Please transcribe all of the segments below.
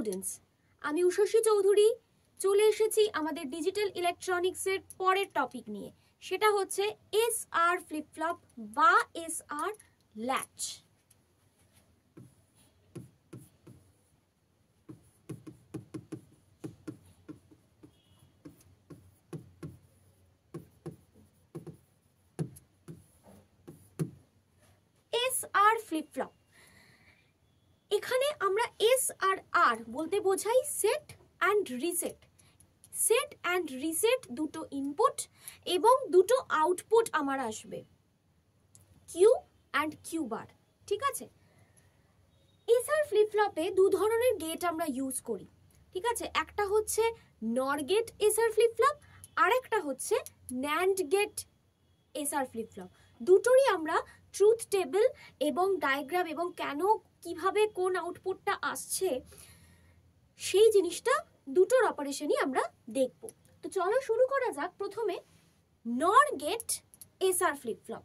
Students, আমি উষসী চৌধুরী চলে এসেছি আমাদের ডিজিটাল ইলেকট্রনিক্সের পরের টপিক নিয়ে। সেটা হচ্ছে এসআর ফ্লিপ ফ্লপ বা SR latch. SR flip flop, এখানে আমরা এস আর আর বলতে বোঝাই set and reset. Set and reset দুটো ইনপুট এবং দুটো আউটপুট আমার আসবে, কিউ অ্যান্ড কিউ বার। ঠিক আছে, এসআর ফ্লিপ ফ্লপে দু ধরনের গেট আমরা ইউজ করি। ঠিক আছে, একটা হচ্ছে NOR gate SR flip flop, আর একটা হচ্ছে NAND gate SR flip flop. দুটোরই আমরা ট্রুথ টেবিল এবং ডায়াগ্রাম এবং কেন কিভাবে কোন আউটপুটটা আসছে সেই জিনিসটা দুটোর অপারেশনই আমরা দেখব। তো চলো শুরু করা যাক। প্রথমে নর গেট এসআর ফ্লিপ ফ্লপ।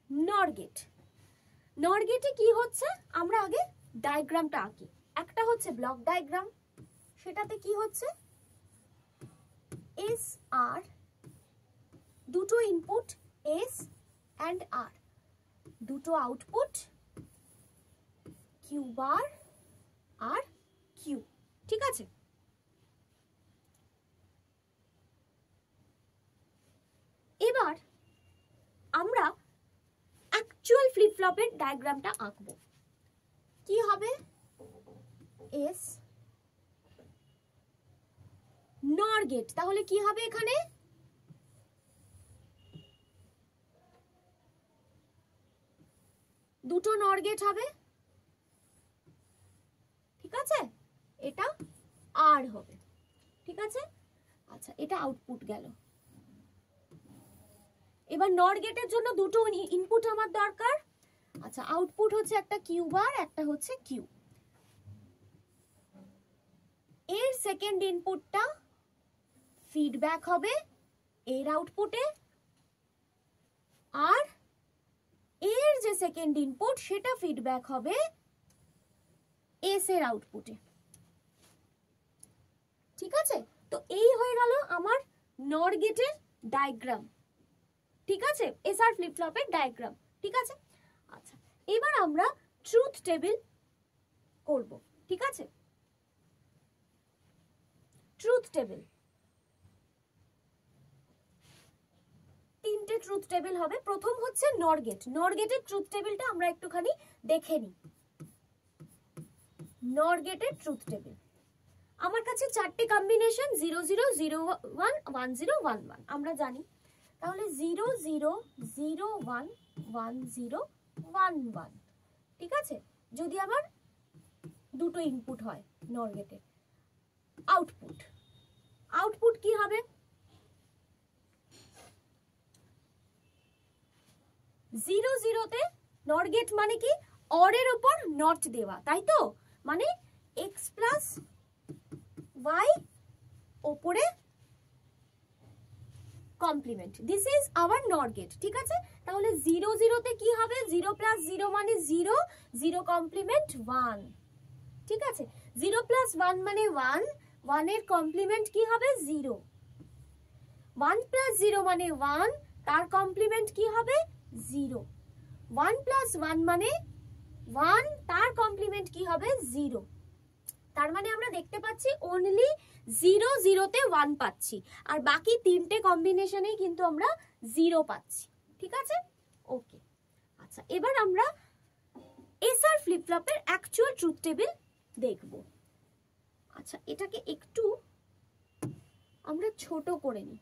নর গেট, নর গেটে কি হচ্ছে আমরা আগে ডায়াগ্রামটা আঁকি। একটা হচ্ছে ব্লক ডায়াগ্রাম, সেটাতে কি হচ্ছে এস আর, দুটো ইনপুট এস অ্যান্ড আর, দুটো আউটপুট কিউ বার আর কিউ। ঠিক আছে, এবার আমরা অ্যাকচুয়াল ফ্লিপ ফ্লপের ডায়াগ্রামটা আঁকবো। কি হবে এস নর গেট, তাহলে কি হবে এখানে দুটো নর গেট হবে। ঠিক আছে, এটা আর হবে। ঠিক আছে, আচ্ছা এটা আউটপুট গেল। এবার নর গেটের জন্য দুটো ইনপুট আমার দরকার। আচ্ছা আউটপুট হচ্ছে একটা কিউ বার, একটা হচ্ছে কিউ। এর সেকেন্ড ইনপুটটা ফিডব্যাক হবে এর আউটপুটে, আর এর যে সেকেন্ড ইনপুট সেটা ফিডব্যাক হবে এস এর আউটপুটে। ঠিক আছে, তো এই হয়ে গেল আমার নর গেটের ডায়াগ্রাম। ঠিক আছে, এসআর ফ্লিপ ফ্লপের ডায়াগ্রাম। ঠিক আছে, আচ্ছা এবার আমরা ট্রুথ টেবিল করব। ঠিক আছে, ট্রুথ টেবিল, তিনটে ট্রুথ টেবিল হবে। প্রথম হচ্ছে নর গেট। নর গেটের ট্রুথ টেবিলটা আমরা একটুখানি দেখে নিই। নর গেটের ট্রুথ টেবিল আমার কাছে চারটে কম্বিনেশন 0 0 0 1 1 0 1 1 আমরা জানি। তাহলে 0 0 0 1 1 0 1 1। ঠিক আছে, যদি আবার দুটো ইনপুট হয় নর গেটে। আউটপুট, আউটপুট কি হবে 0 0 তে নর গেট মানে কি অর এর উপর নট দেওয়া, তাই তো, মানে এক্স প্লাস ওয়াই ওপরে কমপ্লিমেন্ট। দিস ইজ আওয়ার নর গেট। ঠিক আছে, তাহলে 0 0 তে কি হবে 0 প্লাস 0 মানে 0, 0 কমপ্লিমেন্ট 1। ঠিক আছে, 0 প্লাস 1 মানে 1, 1 এর কমপ্লিমেন্ট কি হবে 0। 1 প্লাস 0 মানে 1, তার কমপ্লিমেন্ট কি হবে 0। 1 প্লাস 1 মানে 1, তার কমপ্লিমেন্ট কি হবে 0। তার মানে আমরা দেখতে পাচ্ছি অনলি 0 0 তে 1 পাচ্ছি, আর বাকি তিনটে কম্বিনেশনেই কিন্তু আমরা 0 পাচ্ছি। ঠিক আছে, ওকে। আচ্ছা এবার আমরা এসআর ফ্লিপ ফ্লপের অ্যাকচুয়াল ট্রুথ টেবিল দেখব। আচ্ছা এটাকে একটু আমরা ছোট করে নিই।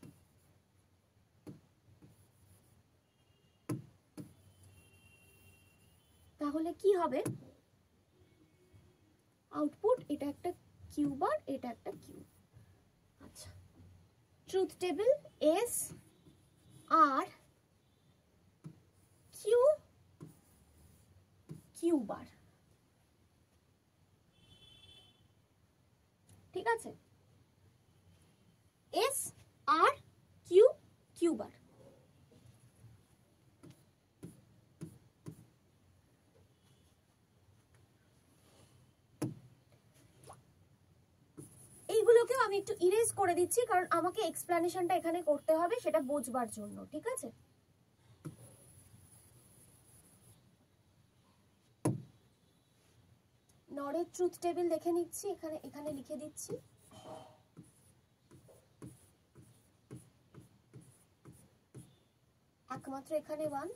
তাহলে কি হবে আউটপুট, এটা একটা কিউ বার, এটা একটা কিউ। আচ্ছা ট্রুথ টেবিল এস আর কিউ কিউ বার। ঠিক আছে, এস আর কিউ কিউ বার। আমি একটু ইরেজ করে দিচ্ছি, কারণ আমাকে এক্সপ্লেনেশনটা এখানে করতে হবে সেটা বোঝবার জন্য, ঠিক আছে? নরের ট্রুথ টেবিল দেখে নিচ্ছি, এখানে লিখে দিচ্ছি। একমাত্র এখানে 1,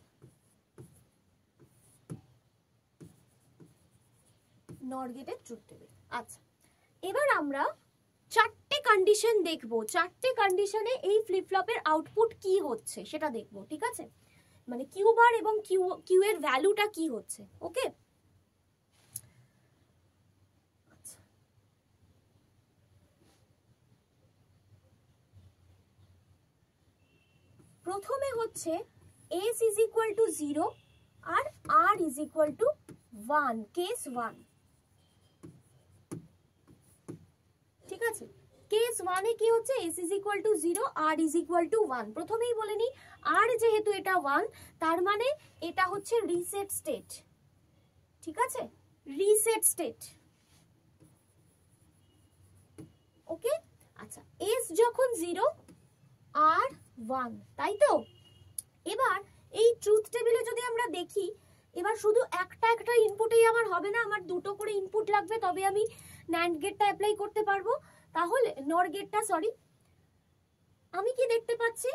নর গেটের ট্রুথ টেবিল। আচ্ছা, এবার আমরা চারটে কন্ডিশন দেখবো, চারটে কন্ডিশনে এই ফ্লিপ ফ্লপের আউটপুট কি হচ্ছে সেটা দেখবো, ঠিক আছে? মানে কিউ বার এবং কিউ এর ভ্যালুটা কি হচ্ছে, ওকে? প্রথমে হচ্ছে s is equal to 0 আর r is equal to 1, case 1, ঠিক আছে? কেস 1 এ কি হচ্ছে, s is equal to 0, r is equal to 1। প্রথমেই বলে নি r যেহেতু এটা 1, তার মানে এটা হচ্ছে রিসেট স্টেট, ঠিক আছে? রিসেট স্টেট, ওকে? আচ্ছা, s যখন 0 আর 1, তাই তো? এবার এই ট্রুথ টেবিলে যদি আমরা দেখি, এবার শুধু একটা ইনপুটেই আমার হবে না, আমার দুটো করে ইনপুট লাগবে, তবে আমি ন্যান্ড গেটটা অ্যাপ্লাই করতে পারবো। তাহলে নর গেটটা, সরি, আমি কি দেখতে পাচ্ছি,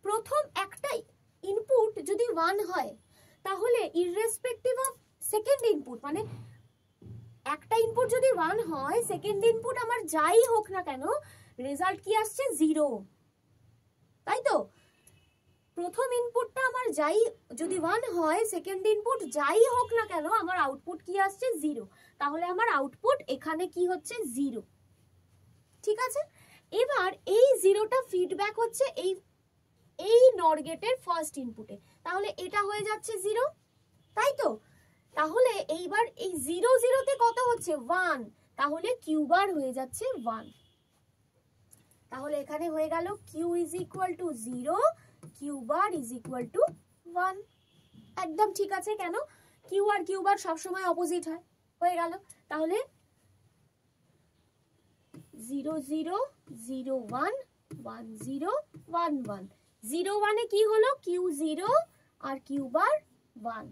প্রথম একটা ইনপুট যদি 1 হয়, তাহলে ইররেসপেক্টিভ অফ সেকেন্ড ইনপুট, মানে একটা ইনপুট যদি 1 হয়, সেকেন্ড ইনপুট আমার যাই হোক না কেন, রেজাল্ট কি আসছে, 0, তাই তো? প্রথম ইনপুটটা আমার যাই যদি 1 হয়, সেকেন্ড ইনপুট যাই হোক না কেন, আমার আউটপুট কি আসছে, 0। তাহলে আমার আউটপুট এখানে কি হচ্ছে, 0, ঠিক আছে? এবার এই 0টা ফিডব্যাক হচ্ছে এই নর গেটের ফার্স্ট ইনপুটে, তাহলে এটা হয়ে যাচ্ছে 0, তাই তো? তাহলে এইবার এই 0 0 তে কত হচ্ছে, 1, তাহলে কিউ বার হয়ে যাচ্ছে 1। তাহলে এখানে হয়ে গেল Q is equal to 0, Q bar is equal to 1। একদম ঠিক আছে, কেন? কিউ আর কিউ বার সবসময় অপোজিট হয়, হয়ে গেল। তাহলে 0 0 0 1 1 0 1 1, 0 1 এ কি হলো, কিউ 0 আর কিউ বার 1,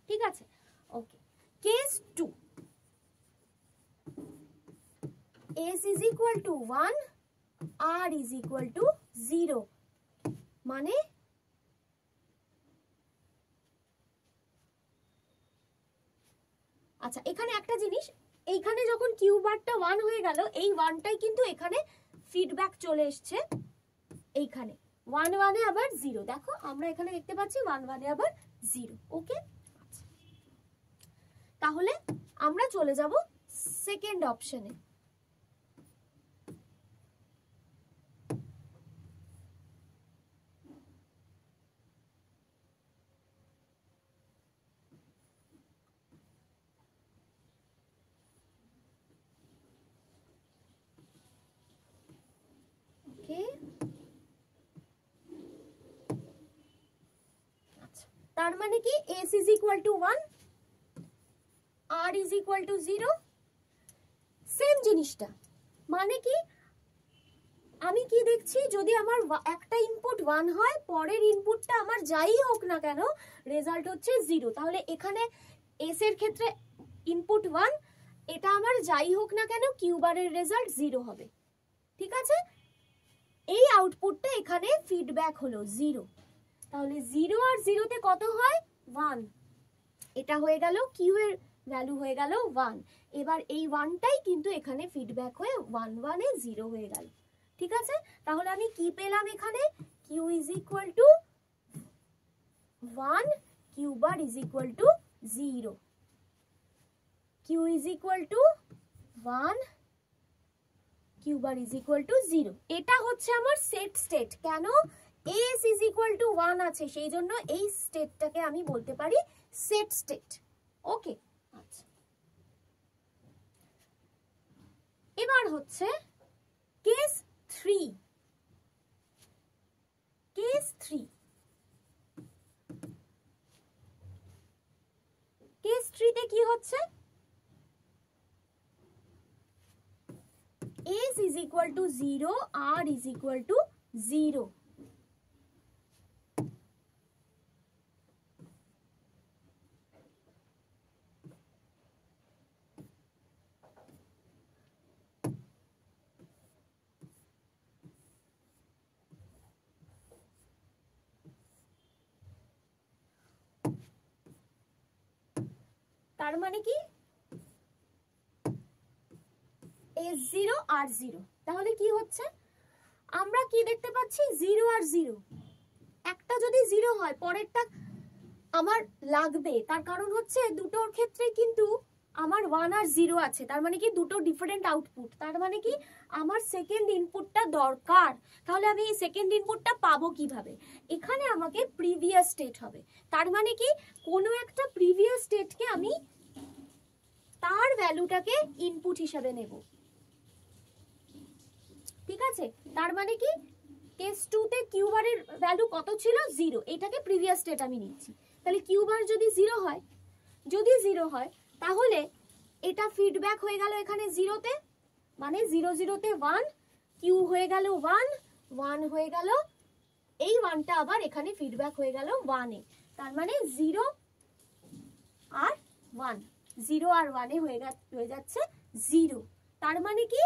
ঠিক আছে? ওকে, case 2, s is equal to 1, r is equal to 0, মানে আচ্ছা, এখানে একটা জিনিস, এইখানে যখন কিউ বারটা 1 হয়ে গেল, এই 1টাই কিন্তু এখানে ফিডব্যাক চলে এসছে, এইখানে 1 1 এ আবার 0, দেখো আমরা এখানে দেখতে পাচ্ছি 1 1 এ আবার 0, ওকে? তাহলে আমরা চলে যাব সেকেন্ড অপশনে। তার মানে কি, s is equal to 1, r is equal to 0, same জিনিসটা। মানে কি, আমি কি দেখছি, যদি আমার একটা ইনপুট 1 হয়, পরের ইনপুটটা আমার যাই হোক না কেন, রেজাল্ট হচ্ছে 0, তাহলে এখানে s এর ক্ষেত্রে ইনপুট 1, এটা আমার যাই হোক না কেন কিউ বারের রেজাল্ট 0 হবে, ঠিক আছে? এই আউটপুটটা এখানে ফিডব্যাক হলো 0, তাহলে 0 আর 0 তে কত হয়, 1, এটা হয়ে গেল কিউ এর ভ্যালু হয়ে গেল 1। এবার এই 1টাই কিন্তু এখানে ফিডব্যাক হয়ে 1 1 এ 0 হয়ে গেল, ঠিক আছে? তাহলে আমি কি পেলাম এখানে, Q is equal to 1, Q bar is equal to 0, Q is equal to 1, Q bar is equal to 0। এটা হচ্ছে আমার সেট স্টেট। কেন, s ইজ ইকুয়াল টু 1 আছে, সেই জন্য এই স্টেটটাকে আমি বলতে পারি সেট স্টেট, ওকে? আচ্ছা, এবার হচ্ছে কেস 3। কেস 3, কেস 3 তে কি হচ্ছে, equal to 0, R is equal to 0. তার মানে কি S0 R0, তাহলে কি হচ্ছে আমরা কি দেখতে পাচ্ছি 0 আর 0, একটা যদি 0 হয় পরেরটা আমার লাগবে, তার কারণ হচ্ছে দুটোর ক্ষেত্রে কিন্তু আমার 1 আর 0 আছে, তার মানে কি দুটো ডিফারেন্ট আউটপুট, তার মানে কি আমার সেকেন্ড ইনপুটটা দরকার। তাহলে আমি এই সেকেন্ড ইনপুটটা পাবো কিভাবে, এখানে আমাকে প্রিভিয়াস স্টেট হবে, তার মানে কি কোনো একটা প্রিভিয়াস স্টেটকে আমি তার ভ্যালুটাকে ইনপুট হিসেবে নেব, ঠিক আছে। তার মানে কি কেস 2 তে কিউ বারের ভ্যালু কত ছিল 0, এটাকে প্রিভিয়াস স্টেট আমি নিচ্ছি, তাহলে কিউ বার যদি 0 হয়, যদি 0 হয় তাহলে এটা ফিডব্যাক হয়ে গেল এখানে 0 তে, মানে 0 0 তে 1, কিউ হয়ে গেল 1, 1 হয়ে গেল, এই 1টা আবার এখানে ফিডব্যাক হয়ে গেল 1 এ, তার মানে 0 আর 1, 0 আর 1 এ হয়ে যাচ্ছে 0, তার মানে কি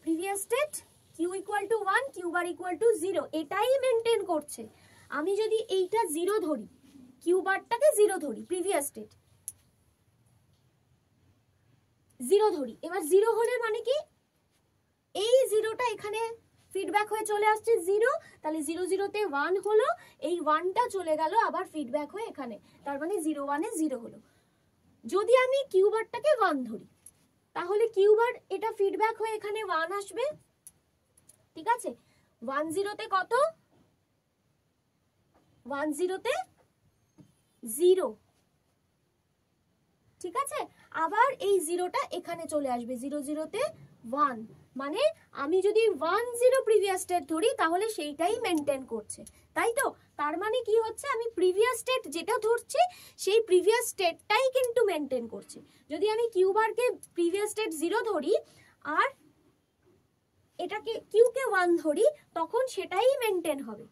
previous state Q equal to 1, Q bar equal to 0, এটাই মেনটেন করছে। আমি যদি এইটা 0 ধরি, কিউ বারটাকে 0 ধরি, প্রিভিয়াস স্টেট 0 ধরি, এবার 0 হলে মানে কি এই 0টা এখানে ফিডব্যাক হয়ে চলে আসছে 0, তাহলে 0 0 তে 1 হলো, এই 1টা চলে গেল আবার ফিডব্যাক হয়ে এখানে, তার মানে 0 1 এ 0 হলো। যদি আমি কিউ বারটাকে 1 ধরি, তাহলে কিউ বার এটা ফিডব্যাক হয়ে এখানে 1 আসবে, ঠিক আছে। 1 0 তে কত, 1 0 তে 0, ঠিক আছে। আবার এই 0টা এখানে চলে আসবে 0 0 তে 1, মানে আমি যদি 1 0 প্রিভিয়াস স্টেট ধরি তাহলে সেইটাই মেনটেন করছে, তাই তো। তার মানে কি হচ্ছে আমি প্রিভিয়াস স্টেট যেটা ধরছি সেই প্রিভিয়াস স্টেটটাই কিন্তু মেনটেন করছে। যদি আমি কিউ বারকে প্রিভিয়াস স্টেট 0 ধরি আর এটাকে কিউ কে 1 ধরি, তখন সেটাই মেনটেন হবে,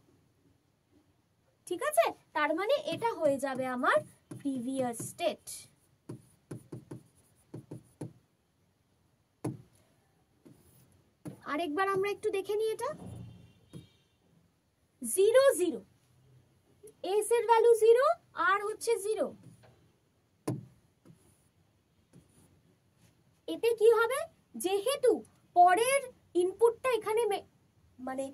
ঠিক আছে। তার মানে এটা হয়ে যাবে আমার প্রিভিয়াস স্টেট। আরেকবার আমরা একটু দেখে নিই, এটা 0 0, এস এর ভ্যালু 0, আর হচ্ছে 0, এতে কি হবে, যেহেতু পরের ইনপুটটা এখানে মানে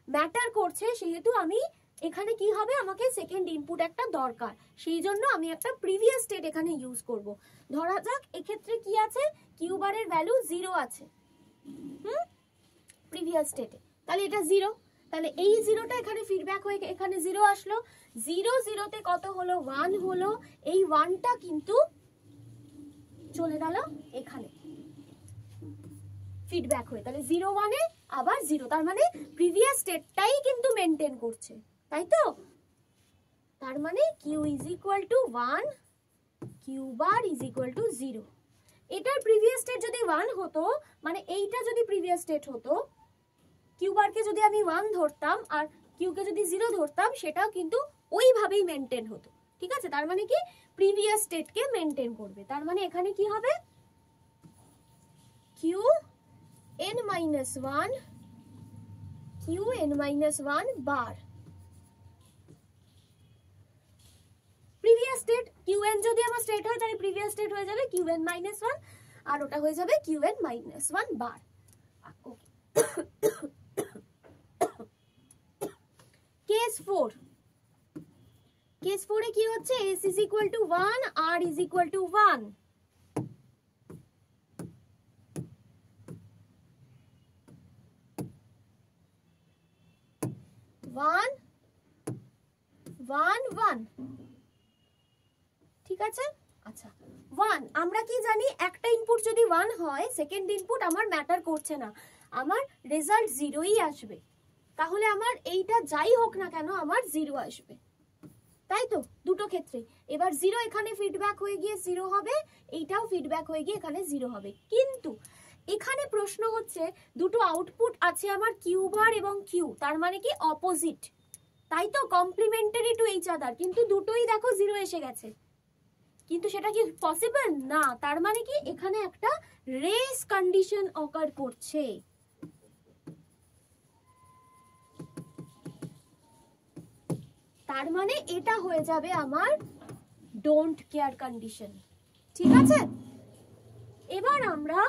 ম্যাটার করছে, সেহেতু আমি এখানে কি হবে আমাকে সেকেন্ড ইনপুট একটা দরকার, সেই জন্য আমি একটা প্রিভিয়াস স্টেট এখানে ইউজ করব। ধরা যাক এক্ষেত্রে কি আছে, কিউ বারের ভ্যালু 0 আছে প্রিভিয়াস স্টেটে, তাহলে এটা 0, তাহলে এই 0টা এখানে ফিডব্যাক হয়ে এখানে 0 আসলো, 0 0 তে কত হলো 1 হলো, এই 1টা কিন্তু চলে গেল এখানে ফিডব্যাক হয়ে, তাহলে 0 1 এ আবার 0, তার মানে প্রিভিয়াস স্টেটটাই কিন্তু মেনটেন করছে, তাই তো। তার মানে Q is equal to 1, Q bar is equal to 0। এটার প্রিভিয়াস স্টেট যদি 1 হতো, মানে এইটা যদি প্রিভিয়াস স্টেট হতো, কিউ বারকে যদি আমি 1 ধরতাম আর কিউ কে যদি 0 ধরতাম, সেটাও কিন্তু ওইভাবেই মেনটেন হতো, ঠিক আছে। তার মানে কি প্রিভিয়াস স্টেটকে মেনটেন করবে, তার মানে এখানে কি হবে Q n minus 1, Q n minus 1 bar, previous state Q n যদি আমার স্টেট হয় তাহলে প্রিভিয়াস স্টেট হয়ে যাবে কিউ n minus 1, আর ওটা হয়ে যাবে কিউ n minus 1 বার। ওকে, কেস 4, কেস 4 এ কি হচ্ছে, s is equal to 1, r is equal to 1, ঠিক আছে। আচ্ছা 1, আমরা কি জানি একটা ইনপুট যদি 1 হয় সেকেন্ড ইনপুট আমার ম্যাটার করছে না, আমার রেজাল্ট 0ই আসবে, তাহলে আমার এইটা যাই হোক না কেন আমার 0 আসবে, তাই তো দুটো ক্ষেত্রে। এবার 0 এখানে ফিডব্যাক হয়ে গিয়ে 0 হবে, এইটাও ফিডব্যাক হয়ে গিয়ে এখানে 0 হবে। কিন্তু এখানে প্রশ্ন হচ্ছে দুটো আউটপুট আছে আমার কিউ বার এবং কিউ, তার মানে কি অপোজিট, তাই তো কমপ্লিমেন্টারি টু এইচ আদার, কিন্তু দুটোই দেখো 0 এসে গেছে। কিন্তু সেটা কি পসিবল না, তার মানে কি এখানে একটা রেস কন্ডিশন অকার করছে। তার মানে এটা হয়ে যাবে আমার ডোন্ট কেয়ার কন্ডিশন, ঠিক আছে। এবার আমরা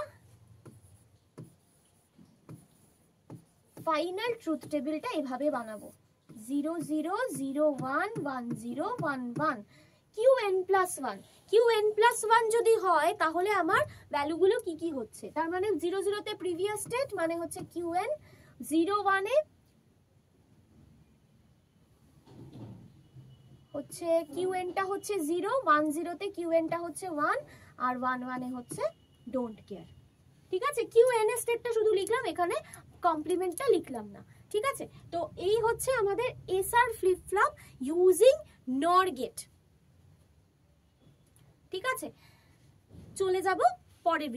ফাইনাল ট্রুথ টেবিলটা এভাবে বানাবো 0 0 0 1 1 0 1 1 qn+1। qn+1 যদি হয় তাহলে আমার ভ্যালুগুলো কি কি হচ্ছে, তার মানে 0 0 তে প্রিভিয়াস স্টেট মানে হচ্ছে qn, 0 1 এ হচ্ছে qn টা হচ্ছে 0, 1 0 তে qn টা হচ্ছে 1 আর 1 1 এ হচ্ছে ডোন্ট কেয়ার, ঠিক আছে। qn এর স্টেটটা শুধু লিখলাম, এখানে কমপ্লিমেন্টটা লিখলাম না, ঠিক আছে। তো এই হচ্ছে আমাদের এসআর ফ্লিপ ফ্লপ ইউজিং নর গেট, ঠিক আছে। চলে যাব পরের